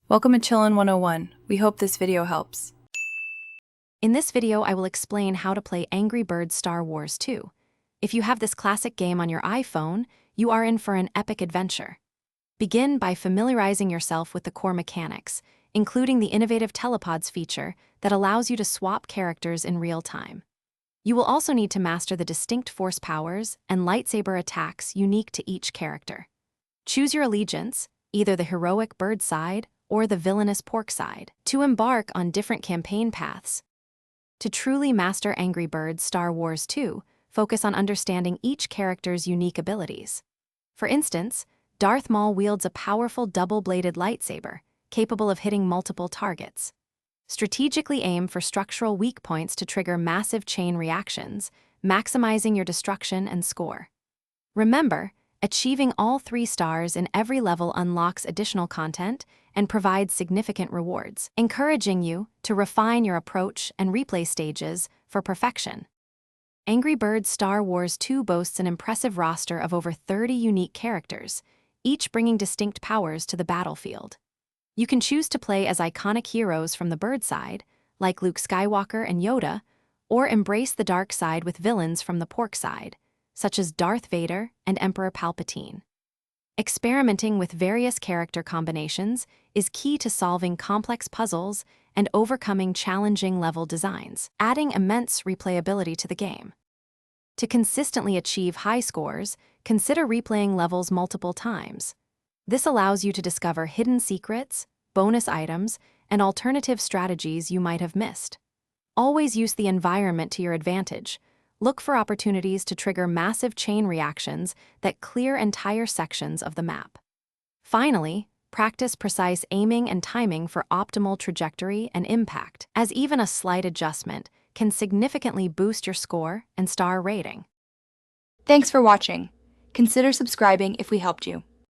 Welcome to Chillin' 101. We hope this video helps. In this video, I will explain how to play Angry Birds Star Wars 2. If you have this classic game on your iPhone, you are in for an epic adventure. Begin by familiarizing yourself with the core mechanics, including the innovative telepods feature that allows you to swap characters in real time. You will also need to master the distinct force powers and lightsaber attacks unique to each character. Choose your allegiance, either the heroic bird side or the villainous pork side, to embark on different campaign paths. To truly master Angry Birds Star Wars 2, focus on understanding each character's unique abilities. For instance, Darth Maul wields a powerful double-bladed lightsaber, capable of hitting multiple targets. Strategically aim for structural weak points to trigger massive chain reactions, maximizing your destruction and score. Remember, achieving all 3 stars in every level unlocks additional content and provides significant rewards, encouraging you to refine your approach and replay stages for perfection. Angry Birds Star Wars 2 boasts an impressive roster of over 30 unique characters, each bringing distinct powers to the battlefield. You can choose to play as iconic heroes from the bird side, like Luke Skywalker and Yoda, or embrace the dark side with villains from the pork side, such as Darth Vader and Emperor Palpatine. Experimenting with various character combinations is key to solving complex puzzles and overcoming challenging level designs, adding immense replayability to the game. To consistently achieve high scores, consider replaying levels multiple times. This allows you to discover hidden secrets, bonus items, and alternative strategies you might have missed. Always use the environment to your advantage. Look for opportunities to trigger massive chain reactions that clear entire sections of the map. Finally, practice precise aiming and timing for optimal trajectory and impact, as even a slight adjustment can significantly boost your score and star rating. Thanks for watching. Consider subscribing if we helped you.